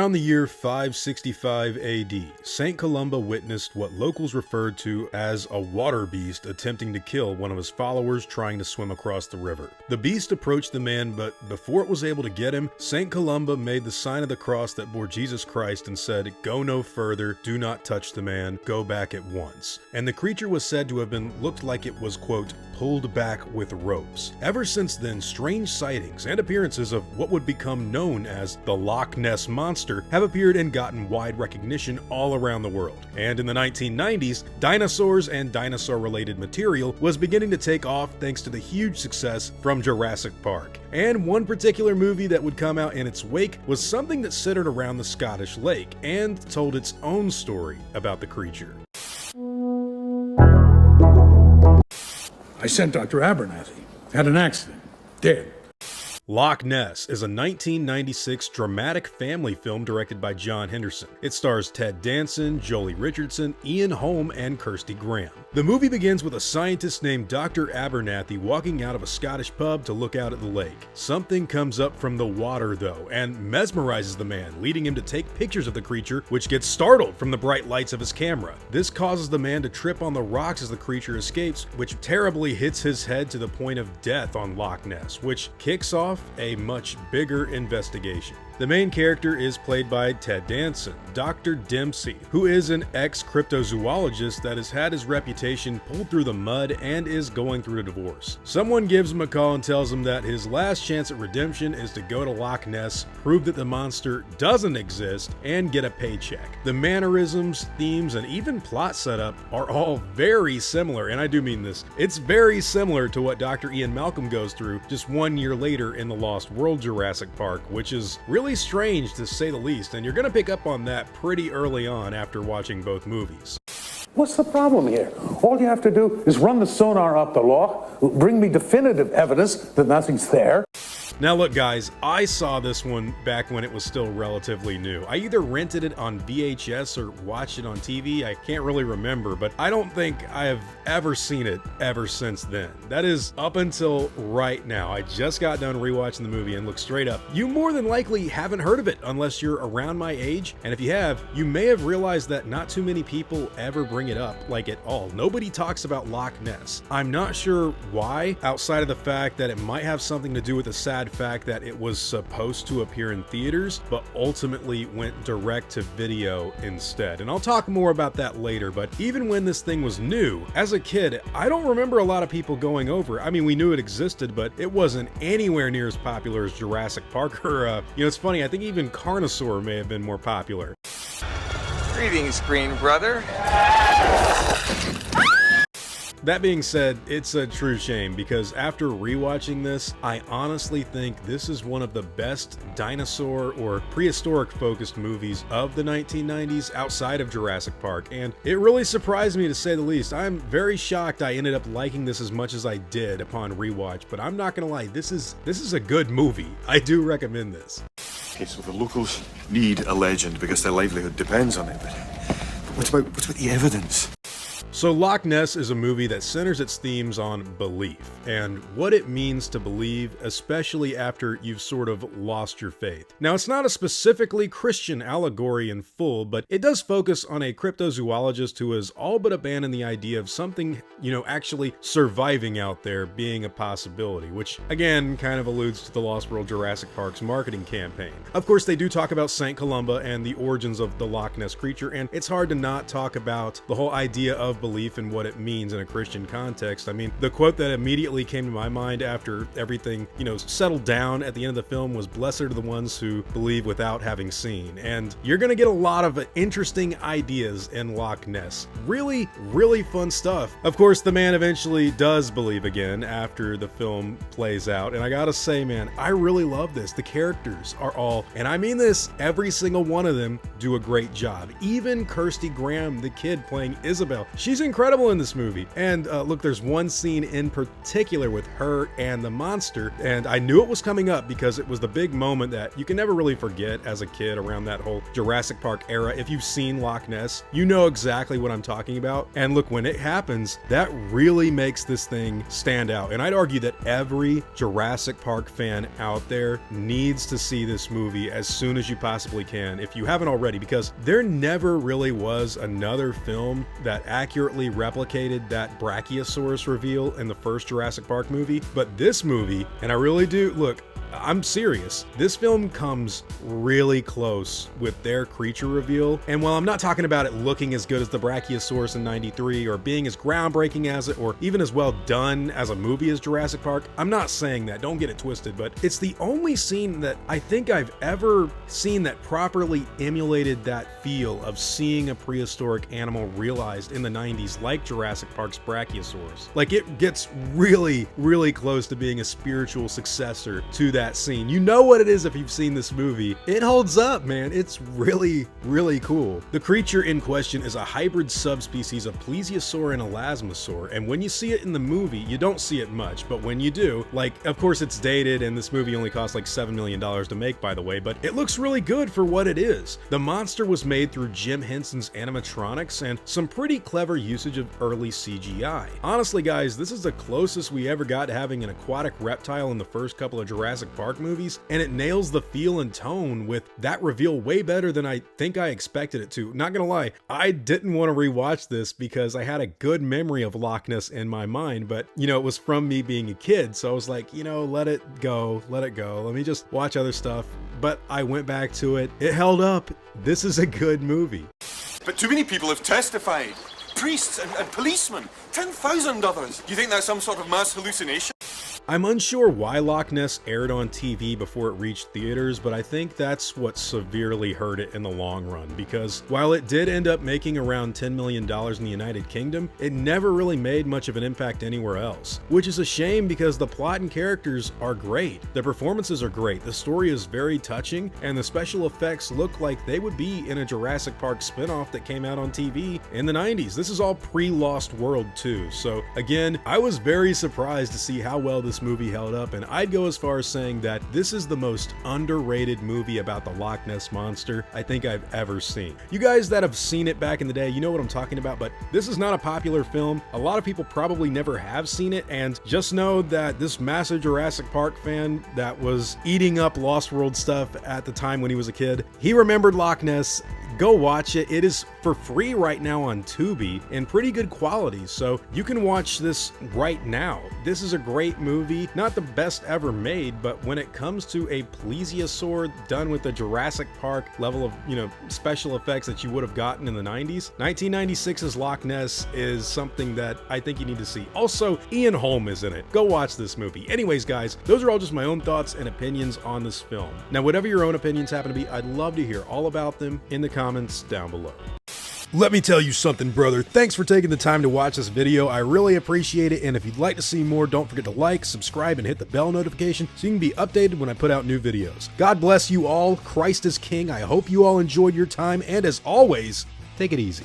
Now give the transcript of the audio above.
Around the year 565 AD, St. Columba witnessed what locals referred to as a water beast attempting to kill one of his followers trying to swim across the river. The beast approached the man, but before it was able to get him, St. Columba made the sign of the cross that bore Jesus Christ and said, "Go no further, do not touch the man, go back at once." And the creature was said to have looked like it was, quote, pulled back with ropes. Ever since then, strange sightings and appearances of what would become known as the Loch Ness monster have appeared and gotten wide recognition all around the world. And in the 1990s, dinosaurs and dinosaur-related material was beginning to take off thanks to the huge success from Jurassic Park. And one particular movie that would come out in its wake was something that centered around the Scottish lake and told its own story about the creature. I sent Dr. Abernathy. Had an accident. Dead. Loch Ness is a 1996 dramatic family film directed by John Henderson. It stars Ted Danson, Jolie Richardson, Ian Holm, and Kirsty Graham. The movie begins with a scientist named Dr. Abernathy walking out of a Scottish pub to look out at the lake. Something comes up from the water, though, and mesmerizes the man, leading him to take pictures of the creature, which gets startled from the bright lights of his camera. This causes the man to trip on the rocks as the creature escapes, which terribly hits his head to the point of death on Loch Ness, which kicks off a much bigger investigation. The main character is played by Ted Danson, Dr. Dempsey, who is an ex-cryptozoologist that has had his reputation pulled through the mud and is going through a divorce. Someone gives him a call and tells him that his last chance at redemption is to go to Loch Ness, prove that the monster doesn't exist, and get a paycheck. The mannerisms, themes, and even plot setup are all very similar, and I do mean this. It's very similar to what Dr. Ian Malcolm goes through just 1 year later in the Lost World Jurassic Park, which is really strange to say the least, and you're going to pick up on that pretty early on after watching both movies. What's the problem here? All you have to do is run the sonar up the loch, bring me definitive evidence that nothing's there. Now look guys, I saw this one back when it was still relatively new. I either rented it on VHS or watched it on TV, I can't really remember, but I don't think I have ever seen it ever since then. That is up until right now. I just got done rewatching the movie and look straight up, you more than likely haven't heard of it unless you're around my age, and if you have, you may have realized that not too many people ever bring it up, like at all. Nobody talks about Loch Ness. I'm not sure why, outside of the fact that it might have something to do with the sad fact that it was supposed to appear in theaters, but ultimately went direct to video instead. And I'll talk more about that later, but even when this thing was new, as a kid, I don't remember a lot of people going over. I mean, we knew it existed, but it wasn't anywhere near as popular as Jurassic Park or, it's funny, I think even Dinosaur may have been more popular. Greetings, Green Brother. That being said, it's a true shame because after rewatching this, I honestly think this is one of the best dinosaur or prehistoric focused movies of the 1990s outside of Jurassic Park, and it really surprised me to say the least. I'm very shocked I ended up liking this as much as I did upon rewatch, but I'm not gonna lie, this is a good movie. I do recommend this. Okay, so the locals need a legend because their livelihood depends on it, but what about the evidence? So Loch Ness is a movie that centers its themes on belief and what it means to believe, especially after you've sort of lost your faith. Now, it's not a specifically Christian allegory in full, but it does focus on a cryptozoologist who has all but abandoned the idea of something, actually surviving out there being a possibility, which again kind of alludes to the Lost World Jurassic Park's marketing campaign. Of course, they do talk about St. Columba and the origins of the Loch Ness creature, and it's hard to not talk about the whole idea of belief and what it means in a Christian context. I mean, the quote that immediately came to my mind after everything, settled down at the end of the film was, "Blessed are the ones who believe without having seen." And you're gonna get a lot of interesting ideas in Loch Ness. Really, really fun stuff. Of course, the man eventually does believe again after the film plays out. And I gotta say, man, I really love this. The characters are all, and I mean this, every single one of them do a great job. Even Kirsty Graham, the kid playing Isabel, She's incredible in this movie. And look, there's one scene in particular with her and the monster, and I knew it was coming up because it was the big moment that you can never really forget as a kid around that whole Jurassic Park era. If you've seen Loch Ness, you know exactly what I'm talking about. And look, when it happens, that really makes this thing stand out. And I'd argue that every Jurassic Park fan out there needs to see this movie as soon as you possibly can, if you haven't already, because there never really was another film that accurately replicated that Brachiosaurus reveal in the first Jurassic Park movie. But this movie, and I really do, look, I'm serious, this film comes really close with their creature reveal. And while I'm not talking about it looking as good as the Brachiosaurus in '93 or being as groundbreaking as it, or even as well done as a movie as Jurassic Park, I'm not saying that, don't get it twisted, but it's the only scene that I think I've ever seen that properly emulated that feel of seeing a prehistoric animal realized in the 90s like Jurassic Park's Brachiosaurus. Like, it gets really, really close to being a spiritual successor to that scene. You know what it is if you've seen this movie. It holds up, man. It's really, really cool. The creature in question is a hybrid subspecies of Plesiosaur and Elasmosaur, and when you see it in the movie, you don't see it much, but when you do, like, of course it's dated, and this movie only cost like $7 million to make, by the way, but it looks really good for what it is. The monster was made through Jim Henson's animatronics and some pretty clever usage of early CGI. Honestly, guys, this is the closest we ever got to having an aquatic reptile in the first couple of Jurassic Park movies, and it nails the feel and tone with that reveal way better than I think I expected it to. Not gonna lie, I didn't want to rewatch this because I had a good memory of Loch Ness in my mind, but you know, it was from me being a kid, so I was like, you know, let it go, let me just watch other stuff. But I went back to it. It held up. This is a good movie. But too many people have testified. Priests and policemen. 10,000 others. Do you think that's some sort of mass hallucination? I'm unsure why Loch Ness aired on TV before it reached theaters, but I think that's what severely hurt it in the long run, because while it did end up making around $10 million in the United Kingdom, it never really made much of an impact anywhere else, which is a shame because the plot and characters are great, the performances are great, the story is very touching, and the special effects look like they would be in a Jurassic Park spinoff that came out on TV in the 90s. This is all pre-Lost World too, so again, I was very surprised to see how well this movie held up, and I'd go as far as saying that this is the most underrated movie about the Loch Ness monster I think I've ever seen. You guys that have seen it back in the day, you know what I'm talking about, but this is not a popular film. A lot of people probably never have seen it, and just know that this massive Jurassic Park fan that was eating up Lost World stuff at the time when he was a kid, he remembered Loch Ness. Go watch it. It is for free right now on Tubi in pretty good quality, so you can watch this right now. This is a great movie, not the best ever made, but when it comes to a Plesiosaur done with the Jurassic Park level of, you know, special effects that you would have gotten in the 90s, 1996's Loch Ness is something that I think you need to see. Also, Ian Holm is in it. Go watch this movie. Anyways, guys, those are all just my own thoughts and opinions on this film. Now, whatever your own opinions happen to be, I'd love to hear all about them in the comments down below. Let me tell you something, brother. Thanks for taking the time to watch this video. I really appreciate it, and if you'd like to see more, don't forget to like, subscribe, and hit the bell notification so you can be updated when I put out new videos. God bless you all. Christ is King. I hope you all enjoyed your time, and as always, take it easy.